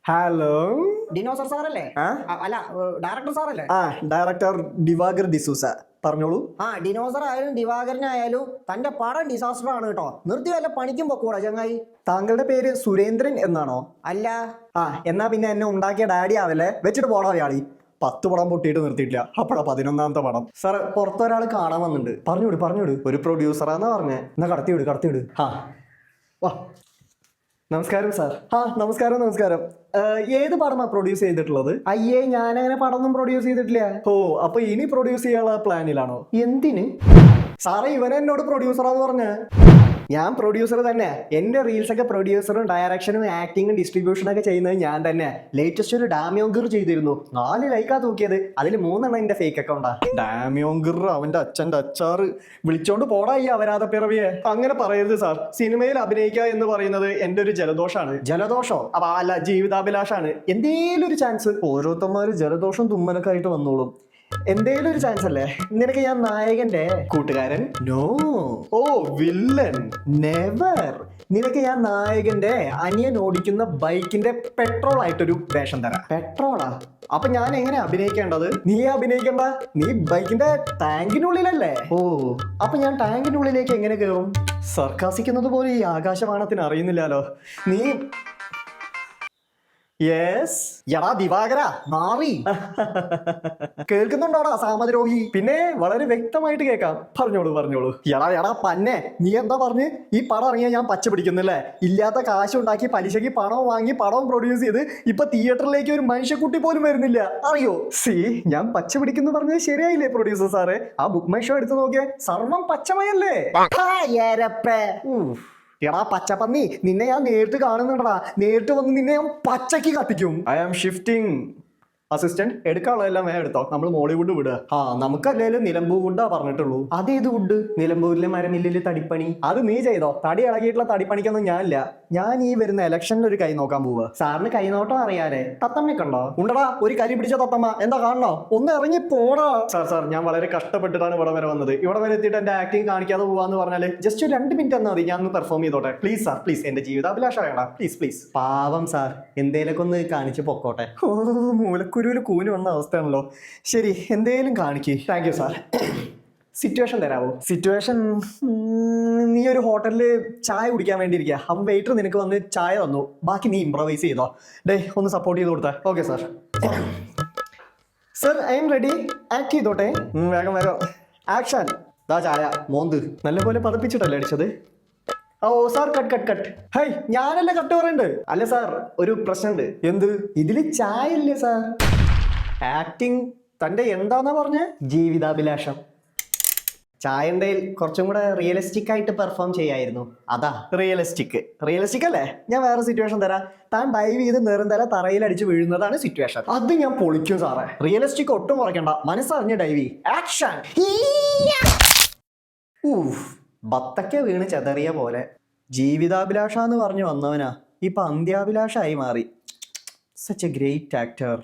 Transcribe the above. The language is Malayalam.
ഹലോ. ഡിനോസർ സാറല്ലേ? അല്ല, ഡയറക്ടർ സാറല്ലേ? ഡയറക്ടർ ദിവാകർ ഡിസൂസ. പറഞ്ഞോളൂ. ഡിനോസർ ആയാലും ദിവാകരനായാലും തന്റെ പടം ഡിസാസ്റ്റർ ആണ് കേട്ടോ. നിർത്തി വല്ല പണിക്കും പൊക്കൂടാ ചങ്ങായി. താങ്കളുടെ പേര് സുരേന്ദ്രൻ എന്നാണോ? അല്ല. എന്നാ പിന്നെ എന്നെ ഉണ്ടാക്കിയ ഡാഡി ആവല്ലേ. വെച്ചിട്ട് പോടാ വ്യാളി. 10 പടം പൊട്ടിയിട്ട് നിർത്തിയിട്ടില്ല. അപ്പഴാ 11ാമത്തെ പടം. സാർ, പുറത്തൊരാൾ കാണാൻ വന്നിട്ടുണ്ട്. പറഞ്ഞോട്. ഒരു പ്രൊഡ്യൂസറാന്നാ പറഞ്ഞേ. എന്നാ കടത്തിവിട്. വാ. നമസ്കാരം സാർ. നമസ്കാരം. ഏത് പടമാ പ്രൊഡ്യൂസ് ചെയ്തിട്ടുള്ളത്? അയ്യേ, ഞാനങ്ങനെ പടമൊന്നും പ്രൊഡ്യൂസ് ചെയ്തിട്ടില്ല. അപ്പൊ ഇനി പ്രൊഡ്യൂസ് ചെയ്യാനുള്ള പ്ലാനിലാണോ? എന്തിന് സാറേ, ഇവനെ എന്നോട് പ്രൊഡ്യൂസറാന്ന് പറഞ്ഞ. ഞാൻ പ്രൊഡ്യൂസർ തന്നെ. എന്റെ റീൽസ് ഒക്കെ പ്രൊഡ്യൂസറും ഡയറക്ഷനും ആക്ടിങ്ങും ഡിസ്ട്രിബ്യൂഷനും ഒക്കെ ചെയ്യുന്നത് ഞാൻ തന്നെ. ലേറ്റസ്റ്റ് ഒരു ഡാമിയോങ്കർ ചെയ്തിരുന്നു. 4 ലൈക്കാ തൂക്കിയത്. അതിൽ 3 എന്റെ ഫേക്ക് അക്കൗണ്ടാ. ഡാമിയോങ്കർ അവന്റെ അച്ഛന്റെ അച്ചാറ്. വിളിച്ചോണ്ട് പോടാ ഈ അപരാധ പിറവിയെ. അങ്ങനെ പറയരുത് സാർ. സിനിമയിൽ അഭിനയിക്കുക എന്ന് പറയുന്നത് എന്റെ ഒരു ജലദോഷാണ്. ജലദോഷോ? അല്ല, ജീവിതാഭിലാഷാണ്. എന്തേലും ഒരു ചാൻസ്. ഓരോരുത്തന്മാര് ജലദോഷം തുമ്മലൊക്കെ ആയിട്ട് വന്നോളും. എന്തേലും ഒരു ചാൻസ് അല്ലേ? നിനക്ക് ഞാൻ നായകന്റെ കൂട്ടുകാരൻ? നോ. വില്ലൻ? നെവർ. നിനക്ക് ഞാൻ നായകന്റെ അനിയൻ ഓടിക്കുന്ന ബൈക്കിന്റെ പെട്രോൾ ആയിട്ടൊരു വേഷം തരാം. പെട്രോളാ? അപ്പൊ ഞാൻ എങ്ങനെ അഭിനയിക്കേണ്ടത്? നീ അഭിനയിക്കണ്ട. നീ ബൈക്കിന്റെ ടാങ്കിനുള്ളിലല്ലേ? അപ്പൊ ഞാൻ ടാങ്കിനുള്ളിലേക്ക് എങ്ങനെ കയറും? സർക്കാസിക്കുന്നത് പോലെ ഈ ആകാശവാണത്തിന് അറിയുന്നില്ലല്ലോ. നീ എടാ ദിവാകര നാറി. കേൾക്കുന്നുണ്ടോടാ സാമദ്രോഹി? പിന്നെ വളരെ വ്യക്തമായിട്ട് കേൾക്കാം. പറഞ്ഞോളൂ. എടാ പന്നെ, നീ എന്താ പറഞ്ഞ്? ഈ പടം ഇറങ്ങിയാൽ ഞാൻ പച്ച പിടിക്കുന്നില്ലേ? ഇല്ലാത്ത കാശുണ്ടാക്കി പലിശയ്ക്ക് പണം വാങ്ങി പടം പ്രൊഡ്യൂസ് ചെയ്ത് ഇപ്പൊ തിയേറ്ററിലേക്ക് ഒരു മനുഷ്യക്കുട്ടി പോലും വരുന്നില്ല. അറിയോ? ഞാൻ പച്ച പിടിക്കുന്നു പറഞ്ഞത് ശരിയായില്ലേ പ്രൊഡ്യൂസർ സാറേ? ആ ബുക്ക് മൈ ഷോ എടുത്ത് നോക്കിയേ. സർവം പച്ചമയല്ലേ? എടാ പച്ചപ്പന്നി, നിന്നെ ഞാൻ നേരിട്ട് കാണുന്നുണ്ടടാ. നേരിട്ട് വന്ന് നിന്നെ ഞാൻ പച്ചക്ക് കത്തിക്കും. I am shifting. അസിസ്റ്റന്റ്, എടുക്കാനുള്ളതെല്ലാം വേഗം എടുത്തോ. നമ്മൾ മോളിവുഡ് വിടുക. നമുക്കല്ലേലും നിലമ്പൂർ വുഡാ പറഞ്ഞിട്ടുള്ളൂ. അതേത് വുഡ്? നിലമ്പൂരിലെ മരമില്ലില് തടിപ്പണി. അത് നീ ചെയ്തോ. തടി ഇളകിയിട്ടുള്ള തടിപ്പണിക്കൊന്നും ഞാനില്ല. ഞാൻ ഈ വരുന്ന ഇലക്ഷനിൽ ഒരു കൈ നോക്കാൻ പോവുക. സാറിന് കൈനോട്ടം അറിയാലേ? തത്തമ്മയൊക്കെ ഉണ്ടോ? ഉണ്ടടാ, ഒരു കരി പിടിച്ച തത്തമ്മ. എന്താ കാണണോ? ഒന്ന് ഇറങ്ങി പോടാ. സാർ, ഞാൻ വളരെ കഷ്ടപ്പെട്ടിട്ടാണ് ഇവിടെ വരെ വന്നത്. ഇവിടെ വരെ എത്തിയിട്ട് എന്റെ ആക്ടിങ് കാണിക്കാതെ പോവാന്ന് പറഞ്ഞാല് ജസ്റ്റ് 2 മിനിറ്റ് എന്നാ മതി. ഞാൻ ഒന്ന് പെർഫോം ചെയ്തോട്ടെ. Please sir, please. എന്റെ ജീവിതാഭിലാഷ വേണ്ട. പ്ലീസ്. പാവം സാർ, എന്തേലൊക്കെ ഒന്ന് കാണിച്ച് പൊക്കോട്ടെ. മൂലക്കുരുവിൽ കൂന് വന്ന അവസ്ഥയാണല്ലോ. ശരി, എന്തേലും കാണിക്ക്. Thank you sir. സിറ്റുവേഷൻ തരാവോ? സിറ്റുവേഷൻ, നീ ഒരു ഹോട്ടലിൽ ചായ കുടിക്കാൻ വേണ്ടി ഇരിക്കുക. അപ്പം വെയിറ്റർ നിനക്ക് വന്ന് ചായ തന്നു. ബാക്കി നീ ഇംപ്രവൈസ് ചെയ്തോ. ഒന്ന് സപ്പോർട്ട് ചെയ്ത് കൊടുത്തേ. Okay sir. Sir, I am ready. Act ചെയ്തോട്ടെ. വേഗം. ആക്ഷൻ. ദാ ചായ. മോന്ത് നല്ലപോലെ പതപ്പിച്ചിട്ടല്ലേ അടിച്ചത്? Sir, cut. ഹൈ, ഞാനല്ലേ കട്ട് പറയുന്നുണ്ട്. അല്ല സാർ, ഒരു പ്രശ്നമുണ്ട്. എന്ത്? ഇതില് ചായ ഇല്ലേ സാർ? ആക്ടിങ് തന്റെ എന്താന്നാ പറഞ്ഞേ? ജീവിതാഭിലാഷം. ചായൻ്റെ കുറച്ചും കൂടെ റിയലിസ്റ്റിക് ആയിട്ട് പെർഫോം ചെയ്യായിരുന്നു. അതാ റിയലിസ്റ്റിക് അല്ലേ? ഞാൻ വേറെ സിറ്റുവേഷൻ തരാം. താൻ ഡൈവ് ചെയ്ത് നിരന്തര തറയിലടിച്ച് വീഴുന്നതാണ് സിറ്റുവേഷൻ. അത് ഞാൻ പൊളിക്കും സാറേ. റിയലിസ്റ്റിക് ഒട്ടും കുറയ്ക്കണ്ട. മനസ്സറിഞ്ഞ് ഡൈവ്. ആക്ഷൻ. ബത്തക്ക വീണ് ചെതറിയ പോലെ. ജീവിതാഭിലാഷ എന്ന് പറഞ്ഞു വന്നവനാ ഇപ്പൊ അന്ത്യാഭിലാഷായി മാറി. Such A great actor.